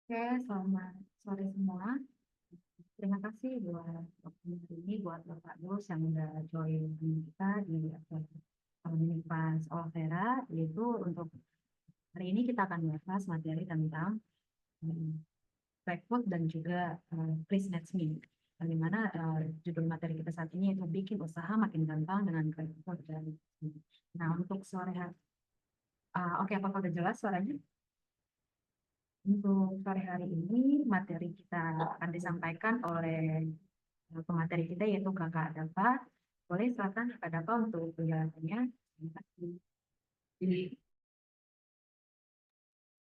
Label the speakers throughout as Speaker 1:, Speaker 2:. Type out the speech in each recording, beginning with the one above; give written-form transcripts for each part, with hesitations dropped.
Speaker 1: Oke, selamat sore semua. Terima kasih buat waktu hari ini buat Bapak Dos yang udah join kita di Universitas Olvera, yaitu untuk hari ini kita akan bahas materi tentang Blackboard dan juga Chris Netsme. Bagaimana judul materi kita saat ini itu bikin usaha makin gampang dengan Blackboard dan Netsme. Nah, untuk sore hari, oke, apakah udah jelas suaranya? Untuk sore hari ini, materi kita akan disampaikan oleh pemateri kita yaitu Kakak Dava. Boleh silakan Kakak Dava untuk penjelasannya. Terima kasih.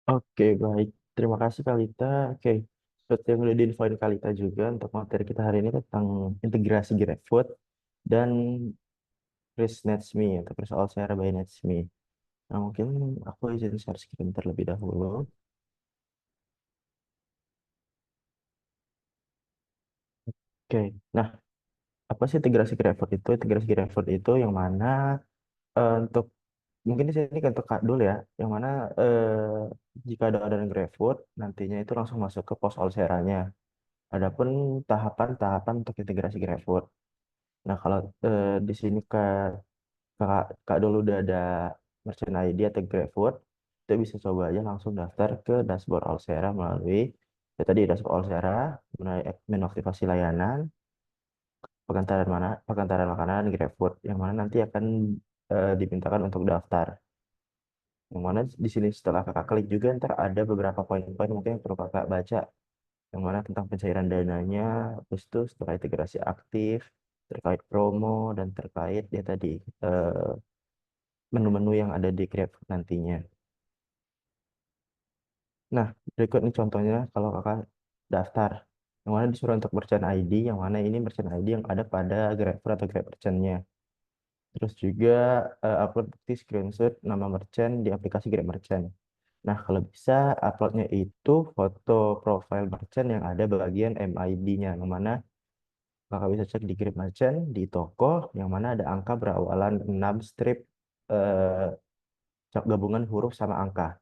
Speaker 2: Oke, baik. Terima kasih Kalita. Oke, seperti yang udah diinfoin Kalita juga untuk materi kita hari ini tentang integrasi GrabFood dan Chris Netsme atau Chris Alsera by Netsme. Nah, mungkin aku izin share screen terlebih dahulu. Oke, nah apa sih integrasi GrabFood itu? Integrasi GrabFood itu yang mana untuk mungkin di sini kan untuk Kak Dul ya, yang mana jika ada orderan GrabFood nantinya itu langsung masuk ke pos Alseranya. Adapun tahapan-tahapan untuk integrasi GrabFood. Nah, kalau di sini Kak dulu udah ada merchant ID atau GrabFood, itu bisa coba aja langsung daftar ke dashboard Alsera melalui ya tadi dashboard Alsera, melalui menu aktivasi layanan, pengantaran makanan GrabFood, yang mana nanti akan dimintakan untuk daftar. Yang mana di sini setelah kakak klik juga ntar ada beberapa poin-poin mungkin yang perlu kakak baca, yang mana tentang pencairan dananya, terus itu setelah integrasi aktif, terkait promo, dan terkait ya tadi eh, menu-menu yang ada di GrabFood nantinya. Nah, berikut nih contohnya kalau kakak daftar, yang mana disuruh untuk merchant ID, yang mana ini merchant ID yang ada pada GrabFood atau Grab merchant-nya. Terus juga upload bukti screenshot nama merchant di aplikasi Grab Merchant. Nah, kalau bisa uploadnya itu foto profile merchant yang ada bagian MID-nya, yang mana kakak bisa cek di Grab Merchant, di toko, yang mana ada angka berawalan 6 strip eh, gabungan huruf sama angka.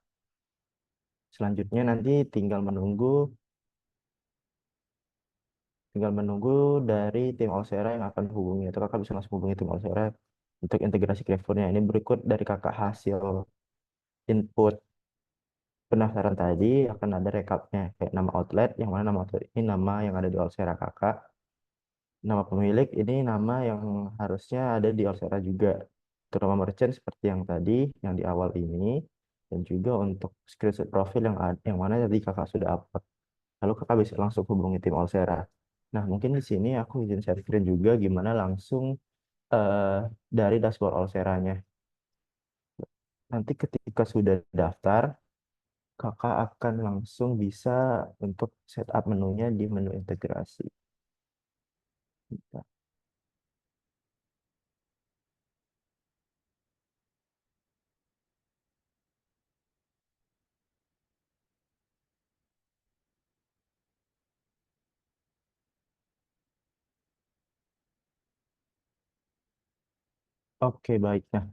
Speaker 2: Selanjutnya nanti tinggal menunggu dari tim Alsera yang akan hubungi. Atau kakak bisa langsung hubungi tim Alsera untuk integrasi GrabFood-nya. Ini berikut dari kakak hasil input pendaftaran tadi akan ada rekapnya. Kayak nama outlet, yang mana nama outlet ini nama yang ada di Alsera kakak. Nama pemilik ini nama yang harusnya ada di Alsera juga. Untuk nama merchant seperti yang tadi, yang di awal ini. Dan juga untuk screenshot profil yang mana tadi kakak sudah upload. Lalu kakak bisa langsung hubungi tim Alsera. Nah, mungkin di sini aku izin share screen juga gimana langsung eh, dari dashboard Alseranya. Nanti ketika sudah daftar, kakak akan langsung bisa untuk setup menunya di menu integrasi. Oke, baik. Nah,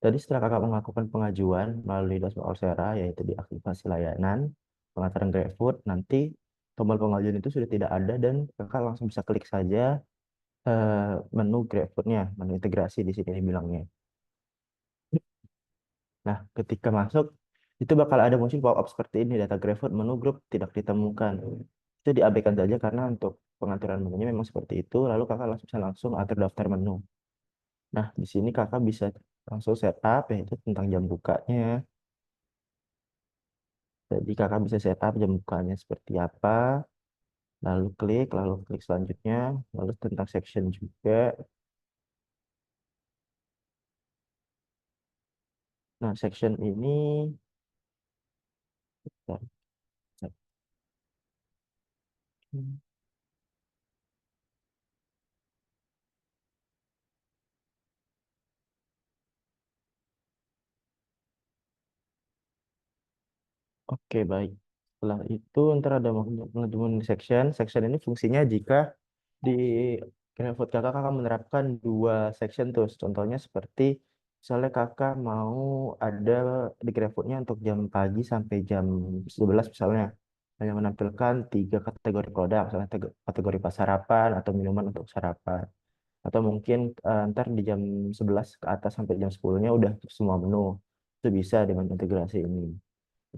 Speaker 2: tadi setelah kakak melakukan pengajuan melalui dashboard Alsera, yaitu di aktivasi layanan, pengantaran GrabFood, nanti tombol pengajuan itu sudah tidak ada dan kakak langsung bisa klik saja menu GrabFood-nya, menu integrasi di sini dibilangnya. Nah, ketika masuk, itu bakal ada muncul pop-up seperti ini, data GrabFood menu grup tidak ditemukan. Itu diabaikan saja karena untuk pengaturan menunya memang seperti itu, lalu kakak langsung bisa langsung atur daftar menu. Nah, di sini kakak bisa langsung setup, yaitu tentang jam bukanya. Jadi kakak bisa setup jam bukanya seperti apa, lalu klik selanjutnya, lalu tentang section juga. Nah, section ini, bentar, oke, baik. Setelah itu ntar ada manajemen section. Section ini fungsinya jika di GrabFood kakak menerapkan dua section tuh. Contohnya seperti misalnya kakak mau ada di GrabFoodnya untuk jam pagi sampai jam 11 misalnya. hanya menampilkan 3 kategori produk, misalnya kategori pas sarapan atau minuman untuk sarapan. Atau mungkin ntar di jam 11 ke atas sampai jam 10-nya udah semua menu. Itu bisa dengan integrasi ini.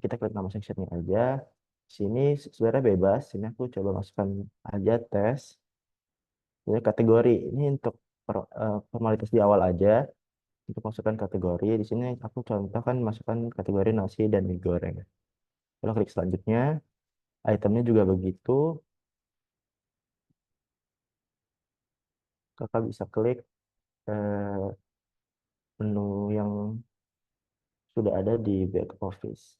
Speaker 2: Kita klik nama sectionnya aja. Sini sebenarnya bebas. Sini aku coba masukkan aja tes. Jadi kategori ini untuk formalitas di awal aja. Untuk masukkan kategori, di sini aku contohkan masukkan kategori nasi dan mie goreng. Kalau klik selanjutnya, itemnya juga begitu. Kakak bisa klik eh, menu yang sudah ada di back office.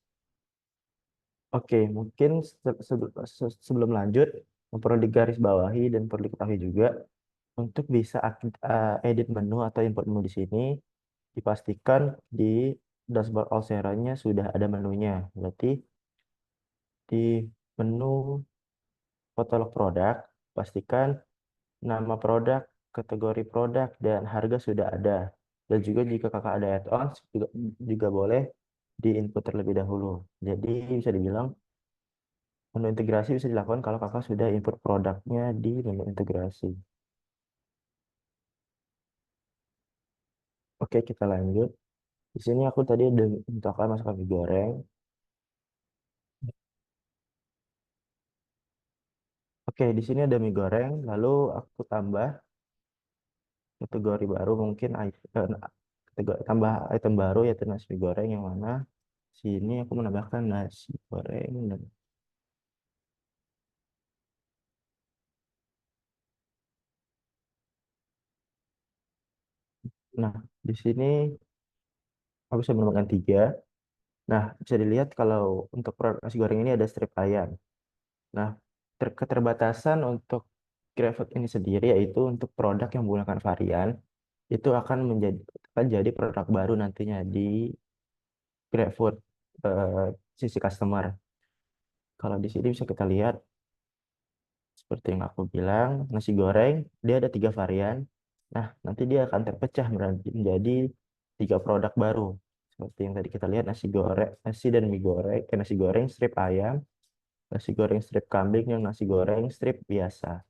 Speaker 2: Oke, mungkin sebelum lanjut, perlu digarisbawahi dan perlu diketahui juga, untuk bisa edit menu atau import menu di sini, dipastikan di dashboard Alsera-nya sudah ada menunya. Berarti di menu katalog produk, pastikan nama produk, kategori produk, dan harga sudah ada. Dan juga jika kakak ada add-ons, juga boleh di-input terlebih dahulu. Jadi bisa dibilang menu integrasi bisa dilakukan kalau kakak sudah input produknya di menu integrasi. Oke, kita lanjut. Di sini aku tadi udah mintakan masukkan mie goreng. Oke, di sini ada mie goreng. Lalu aku tambah kategori baru mungkin tambah item baru yaitu nasi mie goreng yang mana sini aku menambahkan nasi goreng dan nah di sini aku bisa menambahkan 3. Nah, bisa dilihat kalau untuk produk nasi goreng ini ada strip ayam. Nah, keterbatasan untuk GrabFood ini sendiri yaitu untuk produk yang menggunakan varian itu akan jadi produk baru nantinya di GrabFood sisi customer. Kalau di sini bisa kita lihat seperti yang aku bilang, nasi goreng dia ada 3 varian. Nah, nanti dia akan terpecah menjadi 3 produk baru. Seperti yang tadi kita lihat nasi goreng, nasi dan mie goreng, nasi goreng strip ayam, nasi goreng strip kambing, yang nasi goreng strip biasa.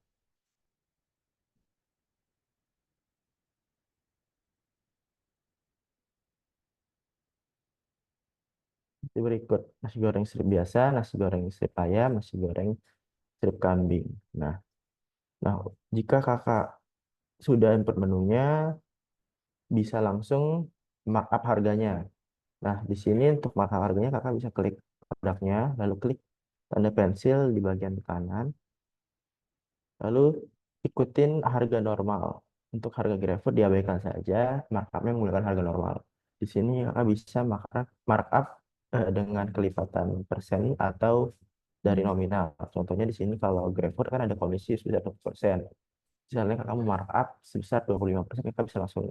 Speaker 2: Itu berikut nasi goreng strip biasa, nasi goreng strip ayam, nasi goreng strip kambing. Nah, nah jika kakak sudah input menunya, bisa langsung markup harganya. Nah, di sini untuk markup harganya kakak bisa klik produknya, lalu klik tanda pensil di bagian kanan, lalu ikutin harga normal. Untuk harga GrabFood diabaikan saja, markupnya menggunakan harga normal. Di sini kakak bisa markup dengan kelipatan persen atau dari nominal. Contohnya di sini kalau GrabFood kan ada komisi sebesar 20%. Misalnya kakak mau markup sebesar 25%, kakak bisa langsung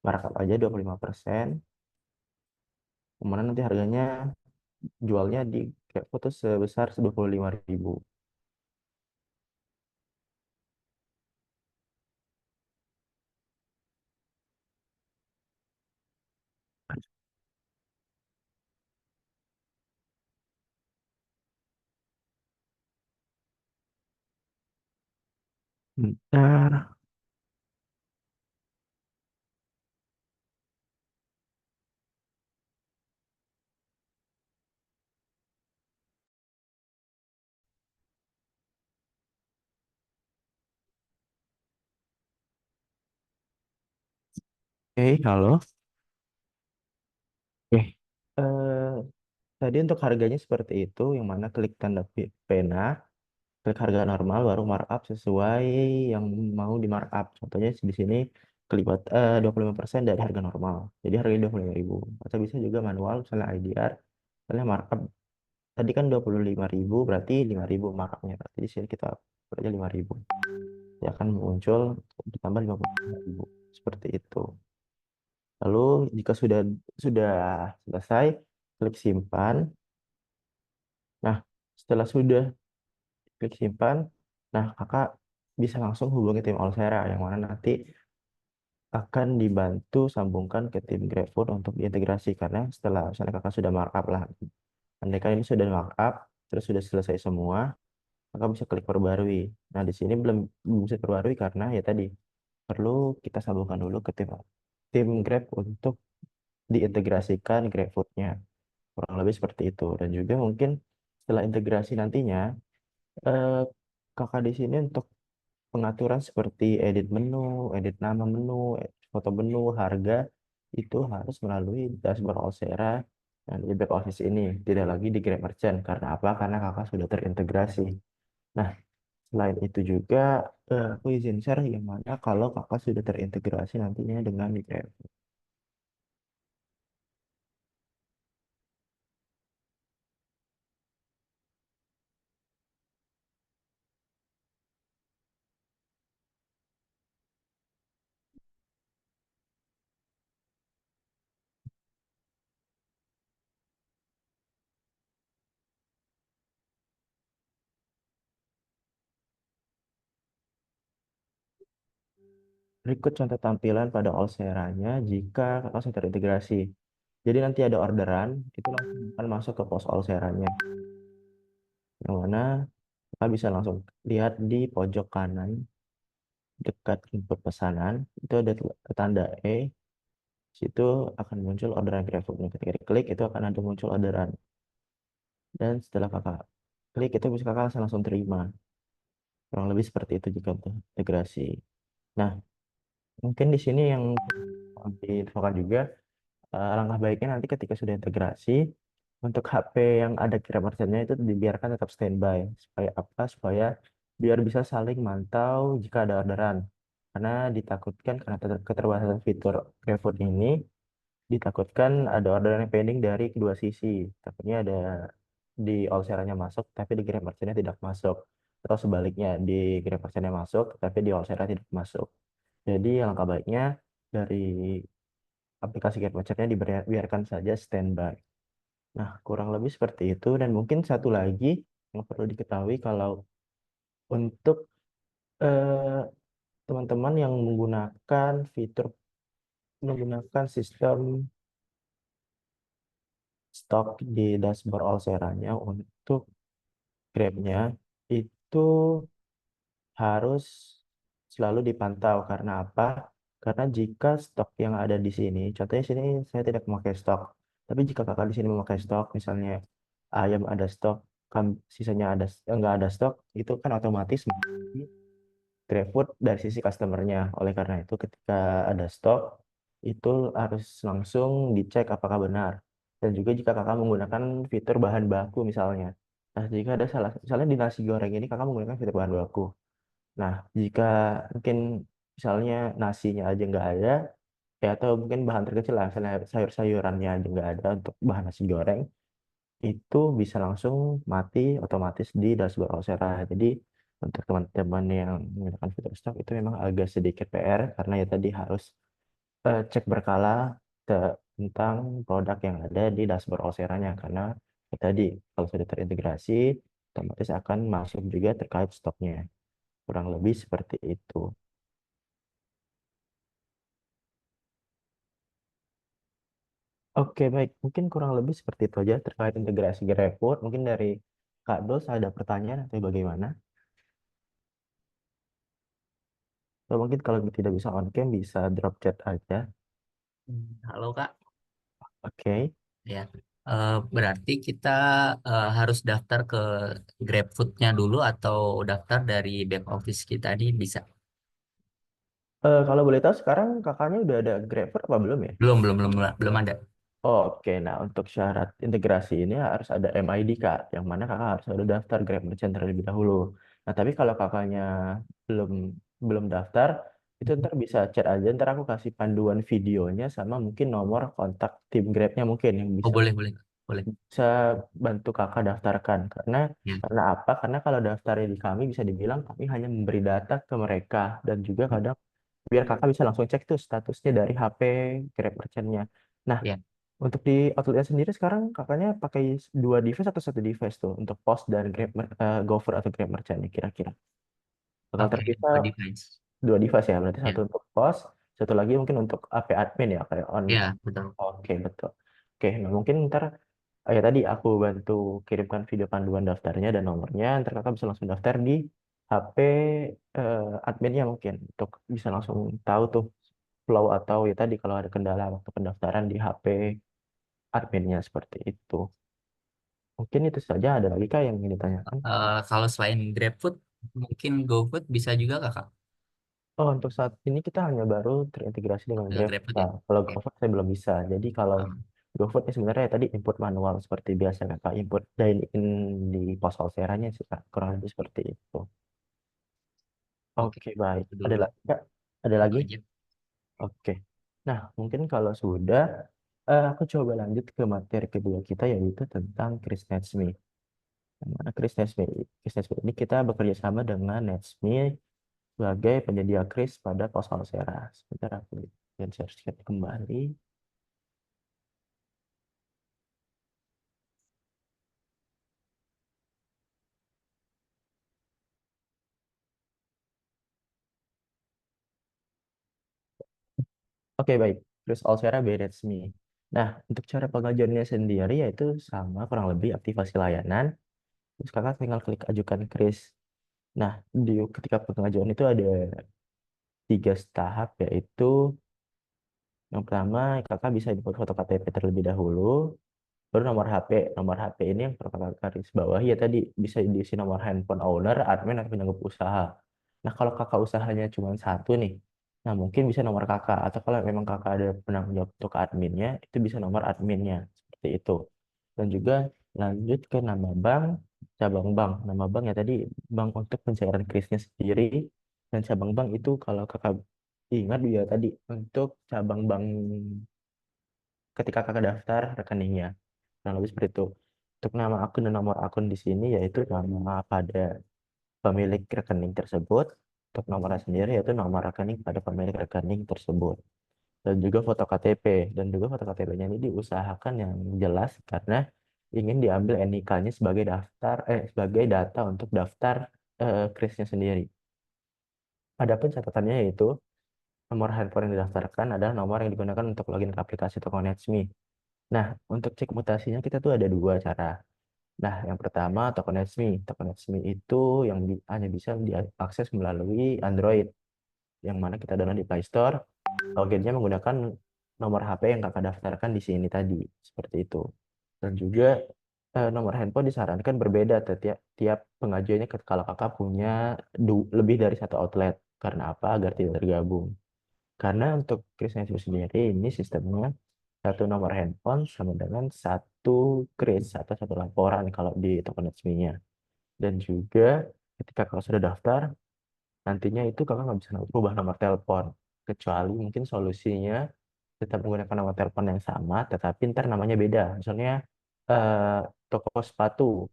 Speaker 2: markup aja 25%. Kemudian nanti harganya jualnya di GrabFood tuh sebesar 25.000. Bentar. Oke, halo. Oke. Eh, Tadi untuk harganya seperti itu, yang mana klik tanda pena, klik harga normal, baru markup sesuai yang mau di markup. Contohnya di sini kelipat 25% dari harga normal. Jadi harganya 25.000. Atau bisa juga manual, misalnya IDR, misalnya markup tadi kan 25.000, berarti 5.000 markupnya. Berarti di sini kita aja 5.000. Ya akan muncul ditambah 50.000. Seperti itu. Lalu jika sudah selesai, klik simpan. Nah, setelah sudah klik simpan, nah kakak bisa langsung hubungi tim Olsera yang mana nanti akan dibantu sambungkan ke tim GrabFood untuk diintegrasi karena setelah misalnya kakak sudah markup lah, andai kan ini sudah markup, terus sudah selesai semua, kakak bisa klik perbarui. Nah, di sini belum bisa perbarui karena ya tadi perlu kita sambungkan dulu ke tim Grab untuk diintegrasikan GrabFood-nya. Kurang lebih seperti itu. Dan juga mungkin setelah integrasi nantinya, eh, kakak di sini untuk pengaturan seperti edit menu, edit nama menu, foto menu, harga, itu harus melalui dashboard Olsera dan di back office ini, tidak lagi di Grab Merchant. Karena apa? Karena kakak sudah terintegrasi. Nah, selain itu juga aku izin share yang mana kalau kakak sudah terintegrasi nantinya dengan di Grab. Berikut contoh tampilan pada Olsera-nya jika kakak sudah terintegrasi. Jadi nanti ada orderan, itu langsung akan masuk ke pos Olsera-nya. Yang mana kakak bisa langsung lihat di pojok kanan dekat input pesanan, itu ada tanda E, situ akan muncul orderan GrabFood-nya. Ketika diklik, itu akan ada muncul orderan. Dan setelah kakak klik, itu bisa kakak langsung terima. Kurang lebih seperti itu jika untuk integrasi. Nah, mungkin di sini yang diinfokan juga, alangkah baiknya nanti ketika sudah integrasi, untuk HP yang ada Grab Merchant-nya itu dibiarkan tetap standby. Supaya apa? Supaya biar bisa saling mantau jika ada orderan. Karena ditakutkan karena keterbatasan fitur GrabFood ini, ditakutkan ada orderan yang pending dari kedua sisi. Takutnya ada di Olsera-nya masuk, tapi di Grab Merchant-nya tidak masuk. Atau sebaliknya, di Grab Merchant-nya masuk, tapi di Olsera tidak masuk. Jadi alangkah baiknya dari aplikasi Grab Merchant-nya dibiarkan saja standby. Nah, kurang lebih seperti itu. Dan mungkin satu lagi yang perlu diketahui kalau untuk eh, teman-teman yang menggunakan menggunakan sistem stok di dashboard Olsera-nya untuk Grab-nya, itu harus selalu dipantau. Karena apa? Karena jika stok yang ada di sini, contohnya sini saya tidak memakai stok, tapi jika kakak di sini memakai stok, misalnya ayam ada stok, sisanya nggak ada stok, itu kan otomatis menjadi GrabFood dari sisi customernya. Oleh karena itu, ketika ada stok, itu harus langsung dicek apakah benar. Dan juga jika kakak menggunakan fitur bahan baku misalnya. Nah, jika ada salah, misalnya di nasi goreng ini kakak menggunakan fitur bahan baku. Nah, jika mungkin misalnya nasinya aja nggak ada, ya atau mungkin bahan terkecil lah, misalnya sayur-sayurannya aja nggak ada untuk bahan nasi goreng, itu bisa langsung mati otomatis di dashboard Osera. Jadi untuk teman-teman yang menggunakan fitur stok itu memang agak sedikit PR karena ya tadi harus cek berkala tentang produk yang ada di dashboard Osera-nya karena ya tadi kalau sudah terintegrasi otomatis akan masuk juga terkait stoknya. Kurang lebih seperti itu. Oke, baik. Mungkin kurang lebih seperti itu aja terkait integrasi GrabFood. Mungkin dari Kak Dos ada pertanyaan atau bagaimana? Atau mungkin kalau tidak bisa on cam bisa drop chat aja.
Speaker 3: Halo Kak,
Speaker 2: Oke.
Speaker 3: ya. Berarti kita harus daftar ke GrabFood-nya dulu atau daftar dari back office kita nih bisa?
Speaker 2: Kalau boleh tahu sekarang kakaknya udah ada GrabFood apa belum ya?
Speaker 3: Belum ada.
Speaker 2: Oh, oke. Nah, untuk syarat integrasi ini harus ada MID, Kak. Yang mana kakak harus ada daftar Grab Merchant terlebih dahulu. Nah, tapi kalau kakaknya belum belum daftar, itu ntar bisa chat aja. Ntar aku kasih panduan videonya sama mungkin nomor kontak tim Grabnya mungkin yang
Speaker 3: Oh
Speaker 2: bisa
Speaker 3: boleh boleh boleh.
Speaker 2: bisa bantu kakak daftarkan.
Speaker 3: Ya.
Speaker 2: Karena apa? Karena kalau daftarnya di kami bisa dibilang kami hanya memberi data ke mereka dan juga kadang biar kakak bisa langsung cek tuh statusnya dari HP Grab Merchant-nya. Nah,
Speaker 3: Ya.
Speaker 2: untuk di outletnya sendiri sekarang kakaknya pakai dua device atau satu device tuh untuk POS dan GoFood atau Grab Merchant nih kira-kira. Bakal
Speaker 3: Pakai
Speaker 2: terpisah
Speaker 3: dua device.
Speaker 2: dua device ya, berarti
Speaker 3: Ya.
Speaker 2: satu untuk POS, satu lagi mungkin untuk AP admin ya kayak on.
Speaker 3: Ya betul.
Speaker 2: Oke, betul. Oke, nah mungkin ntar ya tadi aku bantu kirimkan video panduan daftarnya dan nomornya, ntar kakak bisa langsung daftar di HP adminnya mungkin, untuk bisa langsung tahu tuh flow atau ya tadi kalau ada kendala waktu pendaftaran di HP adminnya seperti itu. Mungkin itu saja, ada lagi kak yang ingin ditanyakan?
Speaker 3: Kalau selain GrabFood, mungkin GoFood bisa juga kakak.
Speaker 2: Oh, untuk saat ini kita hanya baru terintegrasi dengan
Speaker 3: Dengan
Speaker 2: Grab,
Speaker 3: GrabFood ya.
Speaker 2: Kak. Kalau
Speaker 3: Oke.
Speaker 2: GoFood saya belum bisa. Jadi kalau GoFood ini sebenarnya tadi input manual seperti biasa, Kak. Input dine in di pos Alseranya sih, Kak. Kurang lebih seperti itu.
Speaker 3: Oke,
Speaker 2: Oke, baik.
Speaker 3: itu
Speaker 2: Ada
Speaker 3: dulu.
Speaker 2: lagi, Kak? Ada
Speaker 3: Itu
Speaker 2: lagi?
Speaker 3: aja.
Speaker 2: Oke. Nah, mungkin kalau sudah, aku coba lanjut ke materi kedua kita, yaitu tentang Chris Netsme. Yang mana Chris Netsme ini kita bekerja sama dengan Netsme sebagai penyedia kris pada pos Alsera. Sebentar aku dan share kembali. Oke, baik. Terus Alsera Beresmi. Nah, untuk cara pengajuannya sendiri yaitu sama kurang lebih aktivasi layanan. Terus kakak tinggal klik ajukan kris. Nah, ketika pengajuan itu ada 3 tahap, yaitu yang pertama kakak bisa input foto KTP terlebih dahulu. Baru nomor HP. Nomor HP ini yang perlu kakak garis bawahi ya tadi, bisa diisi nomor handphone owner, admin, atau penyanggup usaha. Nah, kalau kakak usahanya cuma satu nih, nah mungkin bisa nomor kakak. Atau kalau memang kakak ada penanggung jawab untuk adminnya, itu bisa nomor adminnya. Seperti itu. Dan juga lanjut ke nama bank, cabang bank. Nama bank ya tadi, bank untuk pencairan krisnya sendiri. Dan cabang bank itu kalau kakak ingat ya tadi, untuk cabang bank ketika kakak daftar rekeningnya. Nah, lebih seperti itu. Untuk nama akun dan nomor akun di sini yaitu nama pada pemilik rekening tersebut. Untuk nomornya sendiri yaitu nomor rekening pada pemilik rekening tersebut. Dan juga foto KTP. Dan juga foto KTP-nya ini diusahakan yang jelas karena ingin diambil NIK-nya sebagai sebagai data untuk daftar krisnya sendiri. Adapun catatannya yaitu nomor handphone yang didaftarkan adalah nomor yang digunakan untuk login ke aplikasi Toko Netsme. Nah, untuk cek mutasinya kita tuh ada 2 cara. Nah, yang pertama token Netsme. Token Netsme itu yang hanya bisa diakses melalui Android, yang mana kita download di Play Store. Loginnya menggunakan nomor HP yang kakak daftarkan di sini tadi, seperti itu. Dan juga nomor handphone disarankan berbeda tiap tiap pengajuannya kalau kakak punya lebih dari satu outlet. Karena apa? Agar tidak tergabung. Karena untuk Kris Netsme sendiri ini sistemnya satu nomor handphone sama dengan satu kris atau satu laporan kalau di token resminya. Dan juga ketika kakak sudah daftar, nantinya itu kakak nggak bisa ubah nomor telepon. Kecuali mungkin solusinya tetap menggunakan nomor telepon yang sama, tetapi ntar namanya beda. Misalnya eh, toko sepatu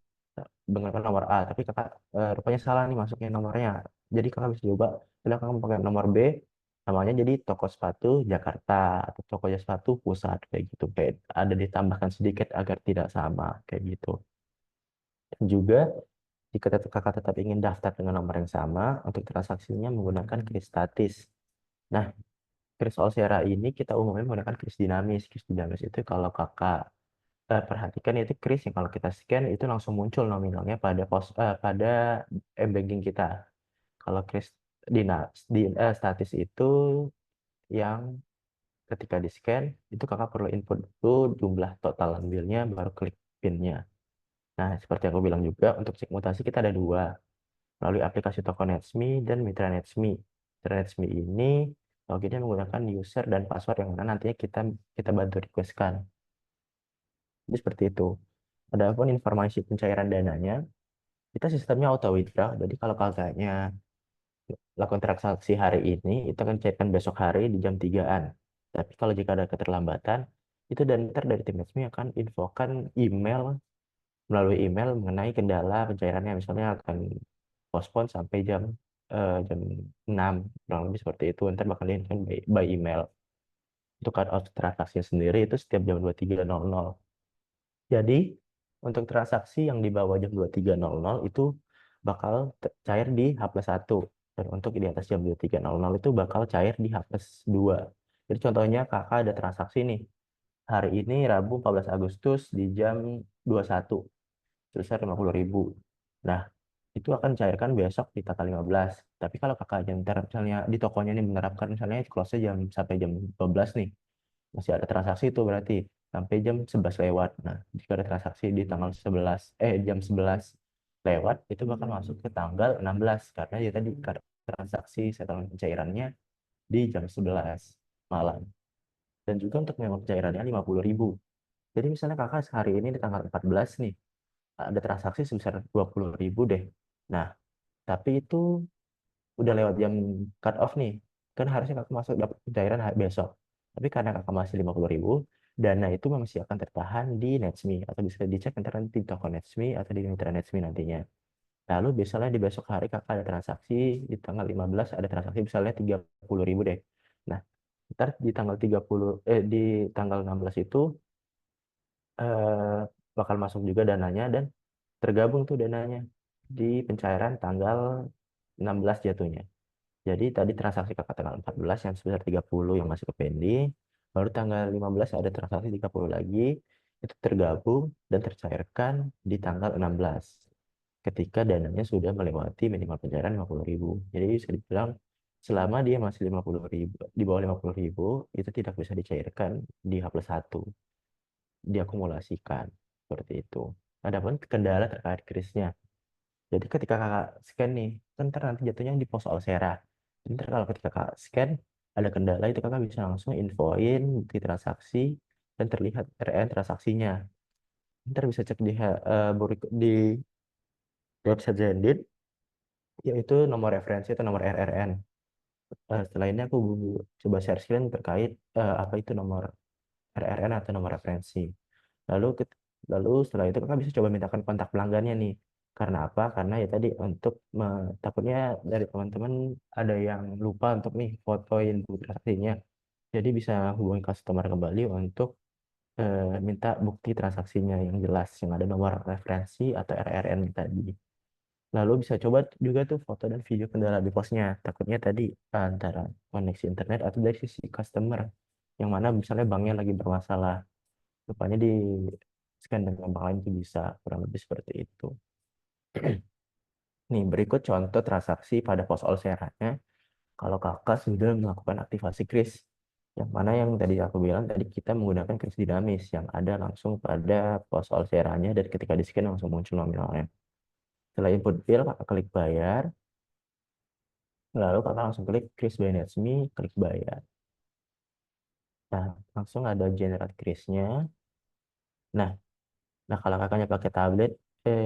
Speaker 2: menggunakan nomor A, tapi kakak rupanya salah nih masuknya nomornya. Jadi kakak bisa coba, kalau kakak pakai nomor B, namanya jadi toko sepatu Jakarta atau toko sepatu pusat kayak gitu. Kayak ada ditambahkan sedikit agar tidak sama kayak gitu. Dan juga jika kakak tetap ingin daftar dengan nomor yang sama, untuk transaksinya menggunakan kris statis. Nah, kris Olsera ini kita umumnya menggunakan kris dinamis. Kris dinamis itu kalau kakak perhatikan itu kris yang kalau kita scan itu langsung muncul nominalnya pada m-banking kita. Kalau kris statis itu yang ketika di scan itu kakak perlu input itu jumlah total ambilnya baru klik pinnya. Nah, seperti yang aku bilang juga untuk cek mutasi kita ada 2 melalui aplikasi Toko Netsme dan Mitra Netsme. Mitra Netsme ini loginnya menggunakan user dan password yang mana nantinya kita kita bantu requestkan. Jadi seperti itu. Adapun informasi pencairan dananya, kita sistemnya auto withdraw. Jadi kalau kakaknya lakukan transaksi hari ini, itu akan cairkan besok hari di jam 3-an. Tapi kalau jika ada keterlambatan, itu dan ntar dari tim resmi akan infokan email melalui email mengenai kendala pencairannya. Misalnya akan postpone sampai jam 6, kurang lebih seperti itu. Ntar bakal diinfokan by email. Untuk cut off transaksi sendiri itu setiap jam 23.00. Jadi, untuk transaksi yang di bawah jam 23.00 itu bakal cair di H+1. Dan untuk di atas jam 23.00 itu bakal cair di H+2. Jadi contohnya kakak ada transaksi nih. Hari ini Rabu 14 Agustus di jam 21 sebesar 50.000. Nah, itu akan cairkan besok di tanggal 15. Tapi kalau kakaknya misalnya di tokonya ini menerapkan misalnya close jam sampai jam 12 nih, masih ada transaksi itu berarti sampai jam 11 lewat. Nah, jika ada transaksi di tanggal 11 jam 11 lewat itu bakal masuk ke tanggal 16 karena ya tadi transaksi settlement pencairannya di jam 11 malam. Dan juga untuk memang pencairannya 50.000. Jadi misalnya kakak hari ini di tanggal 14 nih ada transaksi sebesar 20.000 deh. Nah, tapi itu udah lewat jam cut off nih. Kan harusnya kakak masuk dapat pencairan besok. Tapi karena kakak masih 50.000, dana itu masih akan tertahan di Netsme atau bisa dicek nanti di toko Netsme atau di mitra Netsme nantinya. Lalu misalnya di besok hari kakak ada transaksi di tanggal 15 ada transaksi misalnya 30.000 deh. Nah, ntar di tanggal 30 di tanggal 16 itu eh, bakal masuk juga dananya dan tergabung tuh dananya di pencairan tanggal 16 jatuhnya. Jadi tadi transaksi kakak tanggal 14 yang sebesar 30 yang masuk ke pending, baru tanggal 15 ada transaksi 30 lagi, itu tergabung dan tercairkan di tanggal 16 ketika dananya sudah melewati minimal pencairan 50.000. Jadi bisa dibilang selama dia masih 50.000, di bawah 50.000, itu tidak bisa dicairkan di H+1, diakumulasikan, seperti itu. Adapun kendala terkait krisnya, jadi ketika kakak scan nih, kan ntar nanti jatuhnya di pos Alsera. Ntar kalau ketika kakak scan, ada kendala itu kakak bisa langsung infoin bukti transaksi dan terlihat RN transaksinya. Ntar bisa cek di website Zendit, yaitu nomor referensi atau nomor RRN. Setelah ini aku coba share screen terkait apa itu nomor RRN atau nomor referensi. Lalu lalu setelah itu kakak bisa coba mintakan kontak pelanggannya nih. Karena apa? Karena ya tadi untuk takutnya dari teman-teman ada yang lupa untuk nih fotoin bukti transaksinya. Jadi bisa hubungi customer kembali untuk minta bukti transaksinya yang jelas, yang ada nomor referensi atau RRN tadi. Lalu bisa coba juga tuh foto dan video kendala di posnya. Takutnya tadi antara koneksi internet atau dari sisi customer, yang mana misalnya banknya lagi bermasalah. Rupanya di scan dan gampang lain itu bisa kurang lebih seperti itu. Nih berikut contoh transaksi pada pos Olsera-nya kalau kakak sudah melakukan aktivasi kris. Yang mana yang tadi aku bilang tadi kita menggunakan kris dinamis yang ada langsung pada pos Olsera-nya dan ketika di scan langsung muncul nominalnya. Setelah input bill kakak klik bayar, lalu kakak langsung klik kris by Netsme, klik bayar. Nah langsung ada generate krisnya. Nah Nah, kalau kakaknya pakai tablet,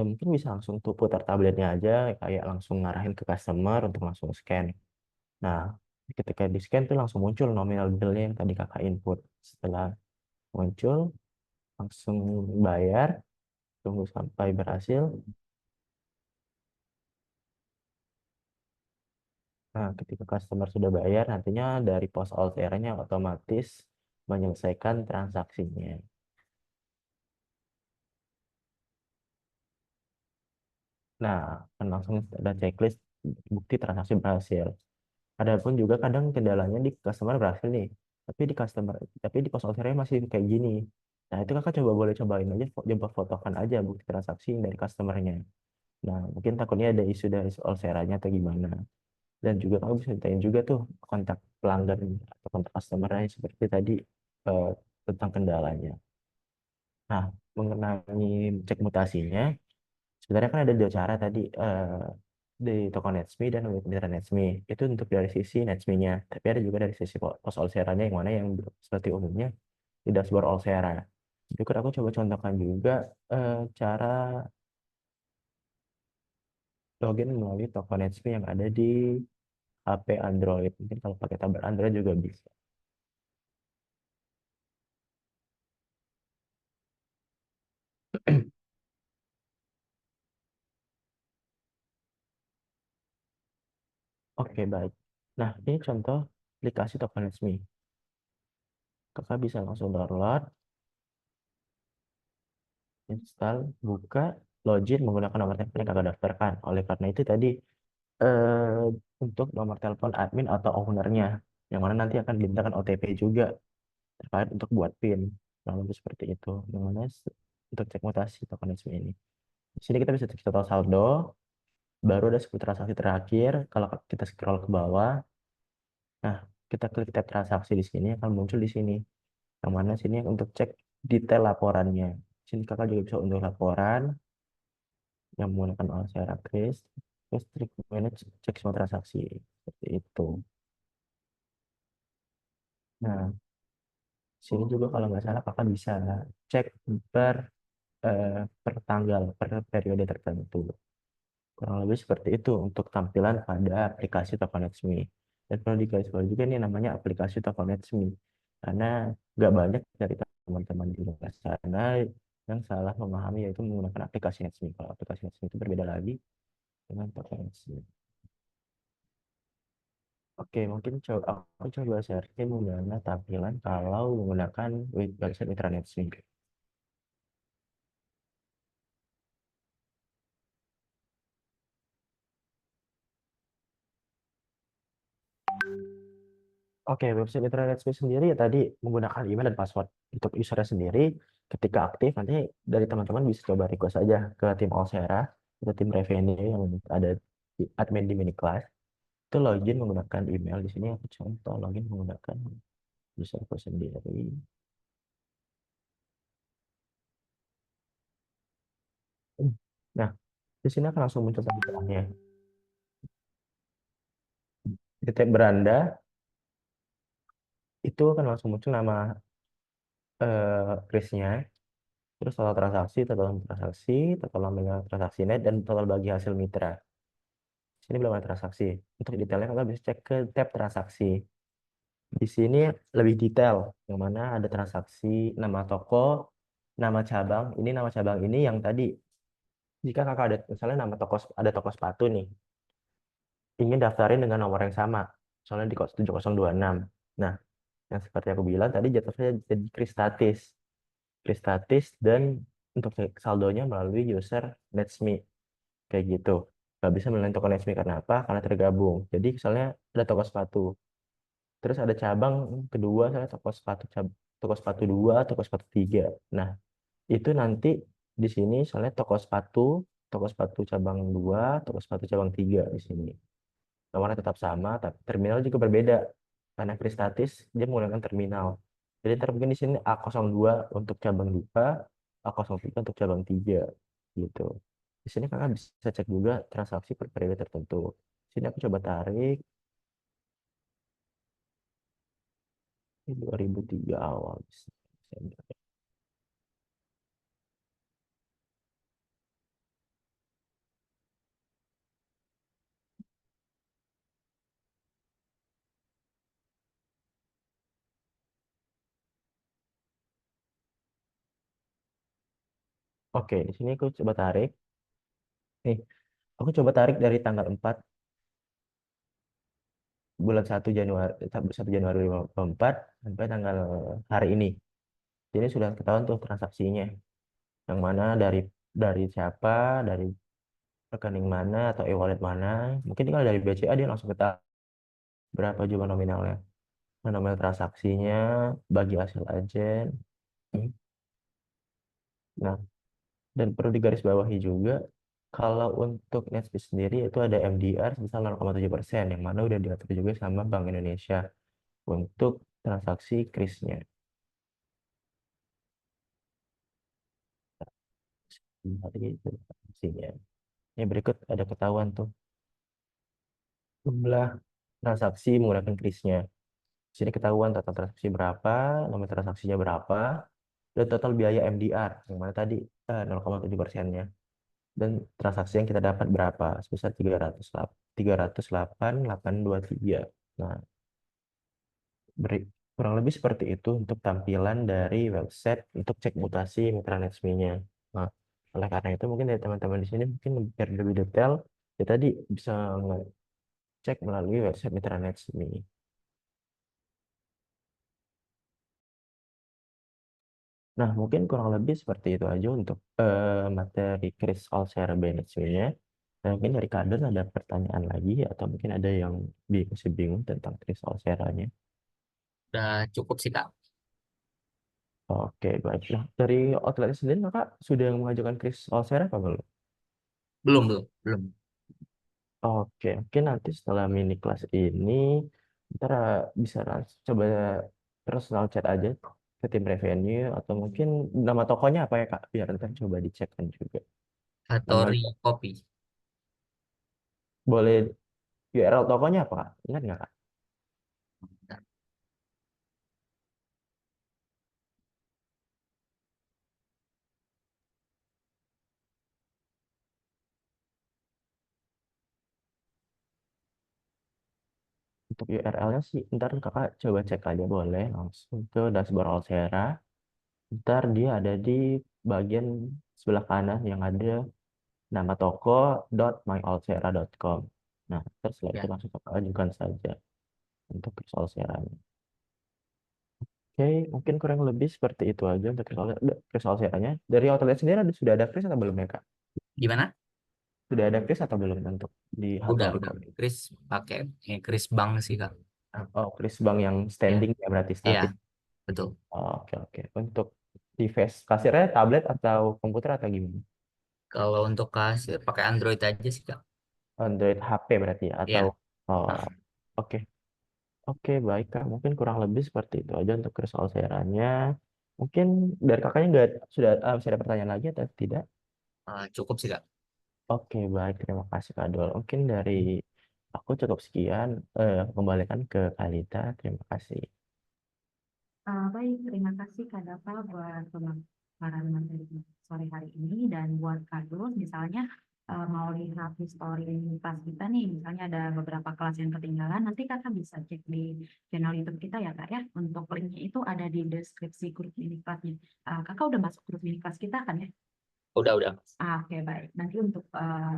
Speaker 2: mungkin bisa langsung tuh putar tabletnya aja, kayak langsung ngarahin ke customer untuk langsung scan. Nah, ketika di scan tuh langsung muncul nominal bill-nya yang tadi kakak input. Setelah muncul, langsung bayar, tunggu sampai berhasil. Nah, ketika customer sudah bayar, nantinya dari pos Altera-nya otomatis menyelesaikan transaksinya. Nah, kan langsung ada checklist bukti transaksi berhasil. Adapun juga kadang kendalanya di customer berhasil nih, tapi di pos ordernya masih kayak gini. Nah, itu kakak boleh cobain aja, coba fotokan aja bukti transaksi dari customernya. Nah, mungkin takutnya ada isu dari soal seranya atau gimana. Dan juga kamu bisa tanya juga tuh kontak pelanggan atau kontak customernya seperti tadi eh, tentang kendalanya. Nah, mengenai cek mutasinya, sebenarnya kan ada dua cara tadi di toko Netsme dan web mitra Netsme. Itu untuk dari sisi Netsme-nya. Tapi ada juga dari sisi pos Olsera-nya yang mana yang seperti umumnya di dashboard Olsera. Juga aku coba contohkan juga cara login melalui toko Netsme yang ada di HP Android. Mungkin kalau pakai tablet Android juga bisa. Oke, baik. Nah, ini contoh aplikasi toko Netsme. Kakak bisa langsung download, install, buka, login menggunakan nomor telepon yang kakak daftarkan. Oleh karena itu tadi eh, untuk nomor telepon admin atau ownernya, yang mana nanti akan dimintakan OTP juga terkait untuk buat PIN. Nah, lebih seperti itu. Yang mana untuk cek mutasi tokenisme ini. Di sini kita bisa cek total saldo, baru ada 10 transaksi terakhir. Kalau kita scroll ke bawah, nah kita klik tab transaksi di sini akan muncul di sini. Yang mana sini untuk cek detail laporannya. Sini kakak juga bisa unduh laporan yang menggunakan Alsera Kris, terus trik manage cek semua transaksi seperti itu. Nah, sini juga kalau nggak salah kakak bisa cek per per tanggal, per periode tertentu. Kurang lebih seperti itu untuk tampilan pada aplikasi Tokonetsme. Dan perlu digarisbawahi juga ini namanya aplikasi Tokonetsme. Karena nggak banyak dari teman-teman di luar sana yang salah memahami yaitu menggunakan aplikasi Netsme. Kalau aplikasi Netsme itu berbeda lagi dengan Tokonetsme. Oke, mungkin aku coba sharing bagaimana tampilan kalau menggunakan website Mitra Netsme. Oke, website Mitra Netsme sendiri ya tadi menggunakan email dan password untuk usernya sendiri. Ketika aktif, nanti dari teman-teman bisa coba request aja ke tim Allsera atau tim revenue yang ada di admin di mini class. Itu login menggunakan email. Di sini aku contoh login menggunakan userku sendiri. Nah, di sini akan langsung muncul tampilannya. Di tab beranda, itu akan langsung muncul nama Krisnya, terus total transaksi, total nominal transaksi net, dan total bagi hasil mitra. Sini belum ada transaksi. Untuk detailnya kalian bisa cek ke tab transaksi. Di sini lebih detail, yang mana ada transaksi, nama toko, nama cabang. Ini nama cabang ini yang tadi, jika kakak ada misalnya nama toko ada toko sepatu nih, ingin daftarin dengan nomor yang sama, soalnya di kos 7026. Nah, yang seperti aku bilang tadi jatuhnya jadi kristatis, kristatis dan untuk cek saldonya melalui user Netsme kayak gitu. Nggak bisa melalui toko Netsme karena apa? Karena tergabung. Jadi misalnya ada toko sepatu, terus ada cabang kedua, saya toko sepatu dua, toko sepatu tiga. Nah, itu nanti di sini soalnya toko sepatu cabang dua, toko sepatu cabang tiga di sini. Nomornya tetap sama, tapi terminal juga berbeda. Karena Kristatis, dia menggunakan terminal. Jadi ntar mungkin di sini A02 untuk cabang 2, A03 untuk cabang 3. Gitu. Di sini kakak bisa cek juga transaksi per periode tertentu. Sini aku coba tarik, ini 2003 awal. Oke, di sini aku coba tarik. Nih, aku coba tarik dari tanggal 4 bulan 1 Januari 2024 sampai tanggal hari ini. Ini sudah ketahuan tuh transaksinya. Yang mana dari siapa, dari rekening mana atau e-wallet mana. Mungkin kalau dari BCA dia langsung ketahui berapa jumlah nominalnya. Nominal transaksinya, bagi hasil agen. Hmm. Nah, dan perlu digarisbawahi juga kalau untuk Netspeed sendiri itu ada MDR sebesar 0,7%, yang mana udah diatur juga sama Bank Indonesia untuk transaksi krisnya. Jadi itu transaksinya. Ini berikut ada ketahuan tuh jumlah transaksi menggunakan krisnya. Di sini ketahuan total transaksi berapa, nomor transaksinya berapa, dan total biaya MDR, yang mana tadi 0,7%-nya. Dan transaksi yang kita dapat berapa, sebesar 308,823. Nah, kurang lebih seperti itu untuk tampilan dari website untuk cek mutasi Mitra Netsme-nya. Nah, oleh karena itu mungkin dari teman-teman di sini mungkin biar lebih detail, ya tadi bisa ngecek melalui website Mitra Netsme. Nah, mungkin kurang lebih seperti itu aja untuk materi Chris Alshera Benetsme-nya. Nah, mungkin dari Kaden ada pertanyaan lagi atau mungkin ada yang masih bingung tentang Chris Alshera-nya.
Speaker 3: Udah cukup sih Kak.
Speaker 2: Oke, baik. Nah, dari outlet sendiri kakak sudah mengajukan Chris Olsera apa belum?
Speaker 3: Belum, belum, belum.
Speaker 2: Oke, mungkin nanti setelah mini kelas ini, ntar bisa coba personal chat aja ke tim revenue atau mungkin nama tokonya apa ya Kak? Biar ntar coba dicekkan juga. Nama
Speaker 3: Hattori Kopi.
Speaker 2: boleh URL tokonya apa Kak? Ingat nggak Kak?
Speaker 3: Bentar.
Speaker 2: Untuk URL-nya sih, ntar kakak coba cek aja boleh langsung ke dashboard Alsera. Ntar dia ada di bagian sebelah kanan yang ada nama toko .myalsera.com. Nah, terus setelah itu
Speaker 3: Ya,
Speaker 2: langsung kakak ajukan saja untuk Chris Alsera-nya. Oke, mungkin kurang lebih seperti itu aja untuk Chris Alsera-nya. Dari outlet sendiri sudah ada Chris atau belum ya Kak?
Speaker 3: gimana?
Speaker 2: Sudah ada Chris atau belum untuk di Hattori
Speaker 3: Udah.
Speaker 2: Coffee?
Speaker 3: Chris pakai Chris Bank sih, Kak.
Speaker 2: Oh, Chris Bang yang
Speaker 3: Ya,
Speaker 2: standing ya berarti
Speaker 3: iya,
Speaker 2: statis.
Speaker 3: betul.
Speaker 2: Oh, oke oke. Untuk device kasirnya tablet atau komputer atau gimana?
Speaker 3: Kalau untuk kasir pakai Android aja sih, Kak.
Speaker 2: Android HP berarti ya? Atau
Speaker 3: Iya.
Speaker 2: oh,
Speaker 3: Ah,
Speaker 2: oke oke baik Kak. Mungkin kurang lebih seperti itu aja untuk Chris Alsera-nya. Mungkin dari kakaknya nggak masih ada pertanyaan lagi atau tidak?
Speaker 3: cukup sih, Kak.
Speaker 2: Oke, baik. Terima kasih, Kak Dol. Mungkin dari aku cukup sekian. Kembalikan ke Kalita. Terima kasih.
Speaker 1: Baik, terima kasih Kak Dava buat pemaparan materi sore hari ini dan buat Kak Dul, misalnya mau lihat history kelas kita nih, misalnya ada beberapa kelas yang ketinggalan, nanti Kakak bisa cek di channel YouTube kita ya Kak ya. Untuk linknya itu ada di deskripsi grup mini kelasnya. Kakak udah masuk grup mini kelas kita kan ya?
Speaker 3: Udah.
Speaker 1: Oke, baik. Nanti untuk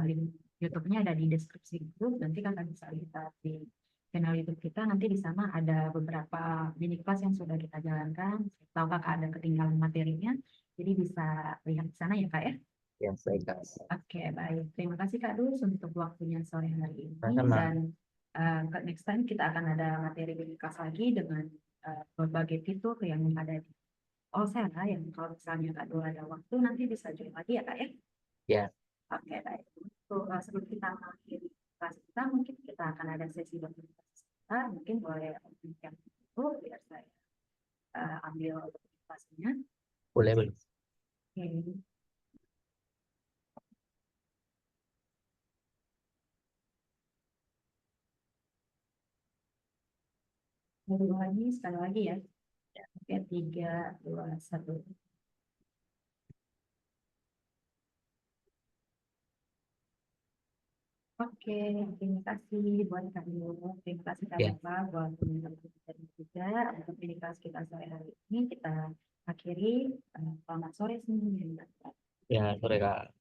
Speaker 1: link YouTube-nya ada di deskripsi grup. Nanti kakak bisa lihat di channel YouTube kita. Nanti di sana ada beberapa mini kelas yang sudah kita jalankan. Tahu kakak ada ketinggalan materinya, jadi bisa lihat di sana ya kak ya.
Speaker 3: Ya, baik, Kak.
Speaker 1: Oke, baik. Terima kasih Kak Dus untuk waktunya sore hari ini
Speaker 3: Sama-sama.
Speaker 1: dan next time kita akan ada materi mini kelas lagi dengan berbagai fitur yang ada di Olsera yang kalau misalnya Kak Dul ada waktu nanti bisa join lagi ya Kak ya.
Speaker 3: Ya,
Speaker 1: Oke, baik. Untuk, sebelum kita mengakhiri kelas kita, mungkin kita akan ada sesi dokumentasi sebentar. Mungkin boleh yang itu biar saya ambil dokumentasinya.
Speaker 3: boleh.
Speaker 1: Oke. Dua lagi, sekali lagi ya. Oke, 3, 2, 1. Oke, terima kasih buat kamu. Terima kasih Kak
Speaker 3: Ya,
Speaker 1: Dava buat teman-teman juga. Untuk ini kelas kita sore hari ini kita akhiri. Selamat sore semuanya.
Speaker 3: ya, sore, Kak.